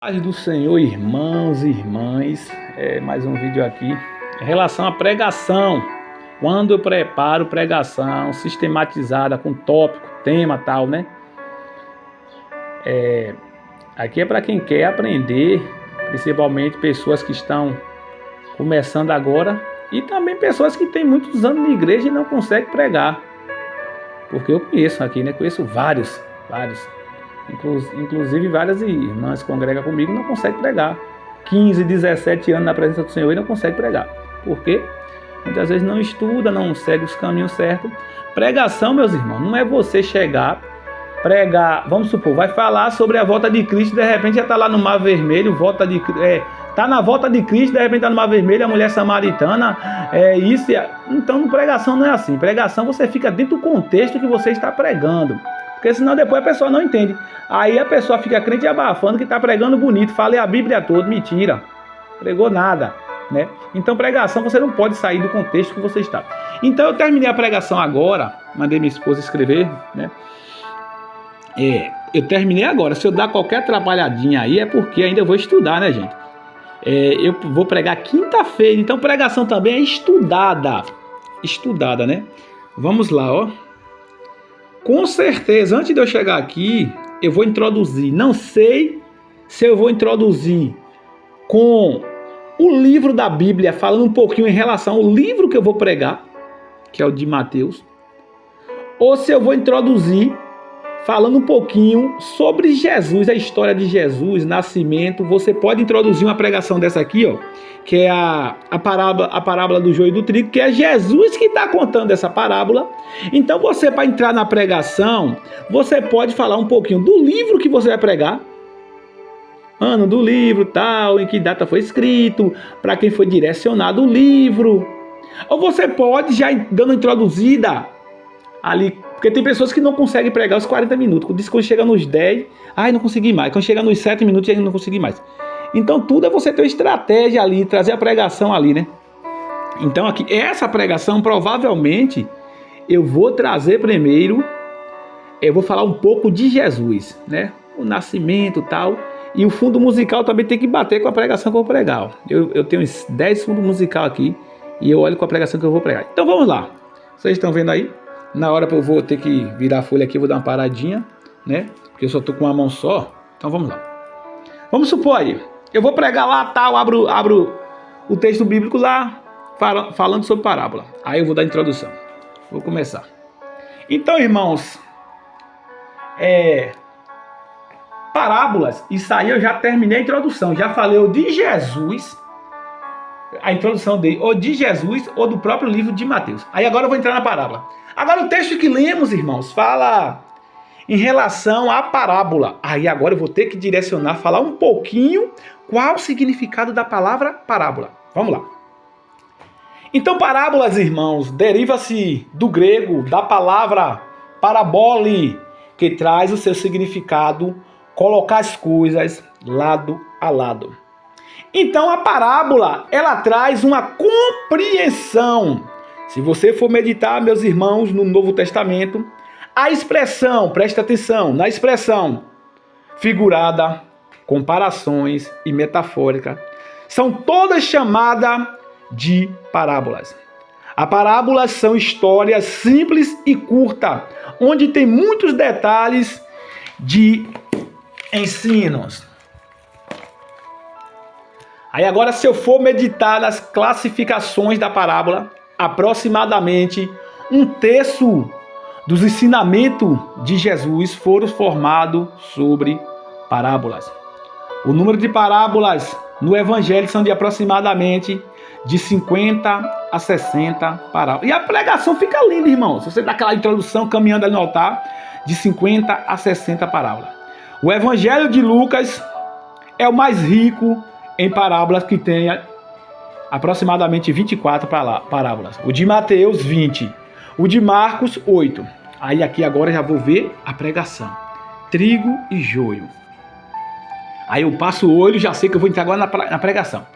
Paz do Senhor, irmãos e irmãs, mais um vídeo aqui em relação à pregação. Quando eu preparo pregação sistematizada com tópico, tema tal, né? Aqui é para quem quer aprender, principalmente pessoas que estão começando agora e também pessoas que têm muitos anos de igreja e não conseguem pregar. Porque eu conheço aqui, né? Conheço vários. Inclusive várias irmãs que congregam comigo não conseguem pregar. 15, 17 anos na presença do Senhor e não conseguem pregar. Por quê? Muitas vezes não estuda, não segue os caminhos certos. Pregação, meus irmãos, não é você chegar, pregar, vamos supor, vai falar sobre a volta de Cristo, de repente já está lá no Mar Vermelho, está na volta de Cristo, de repente está no Mar Vermelho, a mulher samaritana, isso. Então, pregação não é assim. Pregação você fica dentro do contexto que você está pregando. Porque senão depois a pessoa não entende. Aí a pessoa fica crente e abafando que está pregando bonito. Falei a Bíblia toda, mentira. Pregou nada, né? Então pregação você não pode sair do contexto que você está. Então eu terminei a pregação agora. Mandei minha esposa escrever, né? Eu terminei agora. Se eu dar qualquer atrapalhadinha aí é porque ainda eu vou estudar, né, gente? Eu vou pregar quinta-feira. Então pregação também é estudada. Estudada, né? Vamos lá, ó. Com certeza, antes de eu chegar aqui, eu vou introduzir. Não sei se eu vou introduzir com o livro da Bíblia, falando um pouquinho em relação ao livro que eu vou pregar, que é o de Mateus, ou se eu vou introduzir falando um pouquinho sobre Jesus, a história de Jesus, nascimento. Você pode introduzir uma pregação dessa aqui, ó, que é a parábola do joio e do trigo, que é Jesus que está contando essa parábola. Então você, para entrar na pregação, você pode falar um pouquinho do livro que você vai pregar, ano do livro, tal, em que data foi escrito, para quem foi direcionado o livro. Ou você pode já dando introduzida ali, porque tem pessoas que não conseguem pregar os 40 minutos. Diz que quando chega nos 10, não consegui mais. Quando chega nos 7 minutos, já não consegui mais. Então tudo é você ter uma estratégia ali, trazer a pregação ali, né? Então aqui, essa pregação provavelmente eu vou trazer primeiro, eu vou falar um pouco de Jesus, né? O nascimento e tal. E o fundo musical também tem que bater com a pregação que eu vou pregar. Ó. Eu tenho uns 10 fundos musical aqui e eu olho com a pregação que eu vou pregar. Então vamos lá. Vocês estão vendo aí? Na hora que eu vou ter que virar a folha aqui, eu vou dar uma paradinha, né? Porque eu só tô com uma mão só. Então vamos lá. Vamos supor aí, eu vou pregar lá, tal, abro o texto bíblico lá, falando sobre parábola. Aí eu vou dar a introdução. Vou começar. Então, irmãos, parábolas, isso aí eu já terminei a introdução. Já falei o de Jesus, a introdução dele, ou de Jesus, ou do próprio livro de Mateus. Aí agora eu vou entrar na parábola. Agora o texto que lemos, irmãos, fala em relação à parábola. Aí agora eu vou ter que direcionar, falar um pouquinho qual o significado da palavra parábola. Vamos lá. Então parábolas, irmãos, deriva-se do grego, da palavra parabole, que traz o seu significado, colocar as coisas lado a lado. Então a parábola, ela traz uma compreensão. Se você for meditar, meus irmãos, no Novo Testamento, a expressão, presta atenção, na expressão figurada, comparações e metafórica, são todas chamadas de parábolas. As parábolas são histórias simples e curtas, onde tem muitos detalhes de ensinos. Aí agora, se eu for meditar nas classificações da parábola, aproximadamente um terço dos ensinamentos de Jesus foram formados sobre parábolas. O número de parábolas no Evangelho são de aproximadamente de 50 a 60 parábolas. E a pregação fica linda, irmão. Se você dá aquela introdução caminhando ali no altar, de 50 a 60 parábolas. O Evangelho de Lucas é o mais rico em parábolas, que tem aproximadamente 24 parábolas. O de Mateus, 20. O de Marcos, 8. Aí aqui agora já vou ver a pregação. Trigo e joio. Aí eu passo o olho, já sei que eu vou entrar agora na pregação.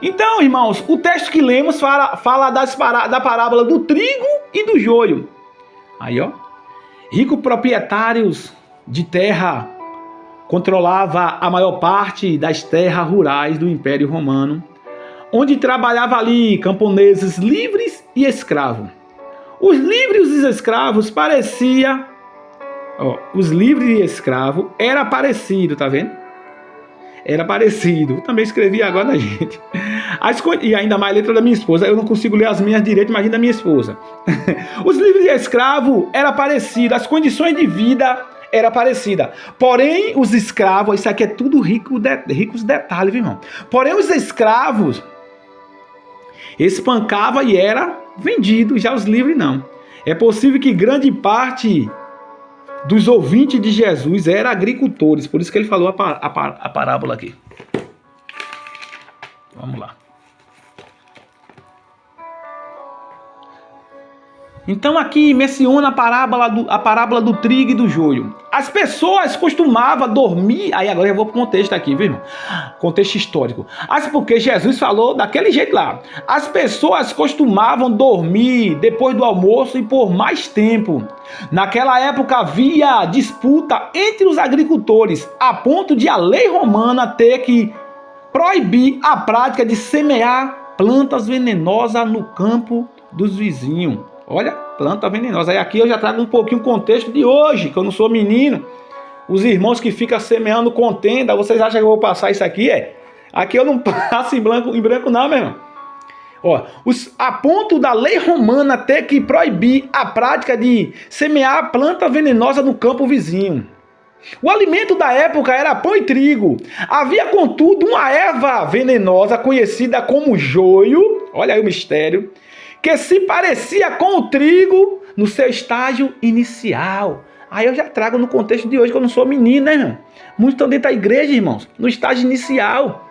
Então, irmãos, o texto que lemos fala da parábola do trigo e do joio. Aí, ó. Ricos proprietários de terra controlava a maior parte das terras rurais do Império Romano, onde trabalhava ali camponeses livres e escravos. Os livres e os escravos parecia, os livres e escravos era parecido, tá vendo? Era parecido. Também escrevi agora na gente. E ainda mais a letra da minha esposa. Eu não consigo ler as minhas direito, imagina da minha esposa. Os livres e escravos era parecido, as condições de vida era parecida. Porém, os escravos, isso aqui é tudo ricos detalhes, viu, irmão? Porém, os escravos espancava e era vendido, já os livres não. É possível que grande parte dos ouvintes de Jesus eram agricultores, por isso que ele falou a parábola aqui. Vamos lá. Então aqui menciona a parábola do trigo e do joio. As pessoas costumavam dormir, aí agora eu vou para o contexto aqui, viu, irmão? Contexto histórico. Porque Jesus falou daquele jeito lá. As pessoas costumavam dormir depois do almoço e por mais tempo. Naquela época havia disputa entre os agricultores, a ponto de a lei romana ter que proibir a prática de semear plantas venenosas no campo dos vizinhos. Olha, planta venenosa. Aí aqui eu já trago um pouquinho o contexto de hoje, que eu não sou menino. Os irmãos que ficam semeando contenda, vocês acham que eu vou passar isso aqui? Aqui eu não passo em branco não, meu irmão. A ponto da lei romana ter que proibir a prática de semear planta venenosa no campo vizinho. O alimento da época era pão e trigo. Havia, contudo, uma erva venenosa conhecida como joio. Olha aí o mistério. Que se parecia com o trigo no seu estágio inicial. Aí eu já trago no contexto de hoje, que eu não sou menino, né, irmão? Muitos estão dentro da igreja, irmãos, no estágio inicial.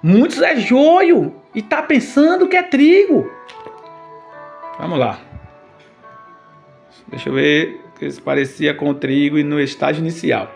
Muitos é joio e tá pensando que é trigo. Vamos lá. Deixa eu ver, que se parecia com o trigo e no estágio inicial.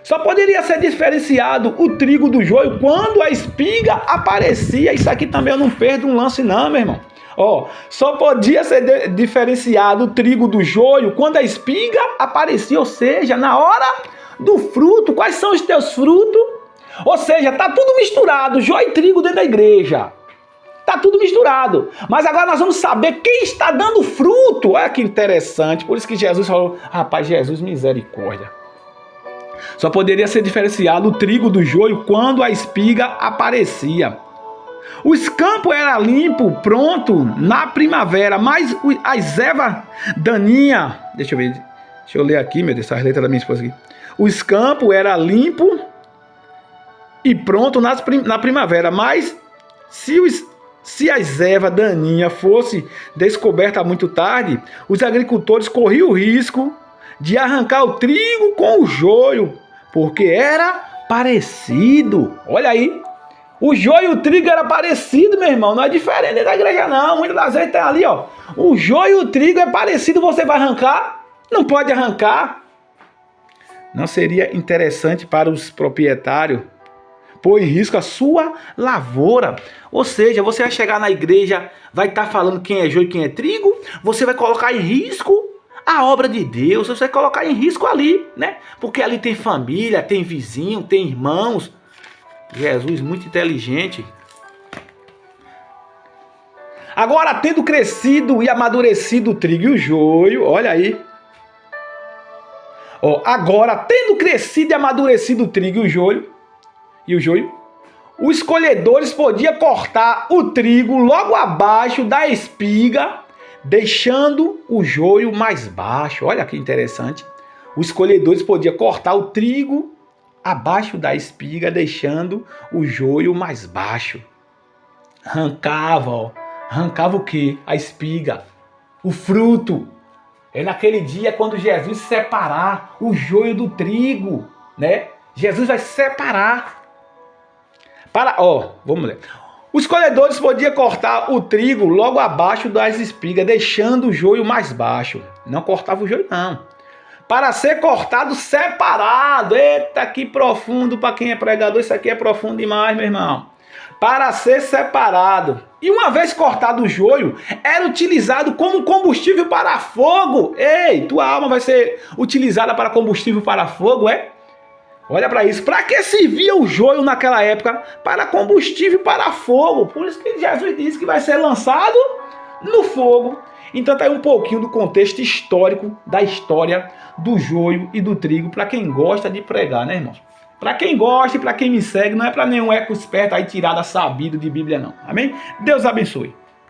Só poderia ser diferenciado o trigo do joio quando a espiga aparecia. Isso aqui também eu não perdo um lance não, meu irmão. Só podia ser diferenciado o trigo do joio quando a espiga aparecia, ou seja, na hora do fruto. Quais são os teus frutos? Ou seja, tá tudo misturado, joio e trigo dentro da igreja. Tá tudo misturado. Mas agora nós vamos saber quem está dando fruto. Olha que interessante. Por isso que Jesus falou, rapaz, Jesus, misericórdia. Só poderia ser diferenciado o trigo do joio quando a espiga aparecia. Os campos eram limpos, pronto, na primavera, mas as ervas daninhas... Deixa eu ler aqui, meu Deus, as letras da minha esposa aqui. Os campos eram limpos e pronto na primavera, mas se as ervas daninhas fossem descobertas muito tarde, os agricultores corriam o risco de arrancar o trigo com o joio, porque era parecido. Olha aí, o joio e o trigo era parecido, meu irmão, não é diferente da igreja não. Muitas das vezes tem ali, o joio e o trigo é parecido, você vai arrancar? Não pode arrancar. Não seria interessante para os proprietários pôr em risco a sua lavoura? Ou seja, você vai chegar na igreja, vai estar falando quem é joio e quem é trigo, você vai colocar em risco a obra de Deus, você vai colocar em risco ali, né? Porque ali tem família, tem vizinho, tem irmãos. Jesus, muito inteligente. Agora, tendo crescido e amadurecido o trigo e o joio, olha aí. Agora, tendo crescido e amadurecido o trigo e o joio, os colhedores podiam cortar o trigo logo abaixo da espiga, deixando o joio mais baixo. Olha que interessante. Os colhedores podiam cortar o trigo abaixo da espiga, deixando o joio mais baixo. Arrancava o quê? A espiga, o fruto. É naquele dia quando Jesus separar o joio do trigo, né? Jesus vai separar. Vamos ler. Os colhedores podiam cortar o trigo logo abaixo das espigas, deixando o joio mais baixo. Não cortava o joio, não. Para ser cortado separado. Eita, que profundo para quem é pregador. Isso aqui é profundo demais, meu irmão. para ser separado. E uma vez cortado o joio, era utilizado como combustível para fogo. Ei, tua alma vai ser utilizada para combustível para fogo, é? Olha para isso. Para que servia o joio naquela época? Para combustível para fogo. Por isso que Jesus disse que vai ser lançado no fogo. Então tá aí um pouquinho do contexto histórico da história do joio e do trigo para quem gosta de pregar, né, irmãos? Para quem gosta e para quem me segue, não é para nenhum eco esperto aí tirado sabido de Bíblia, não. Amém? Deus abençoe.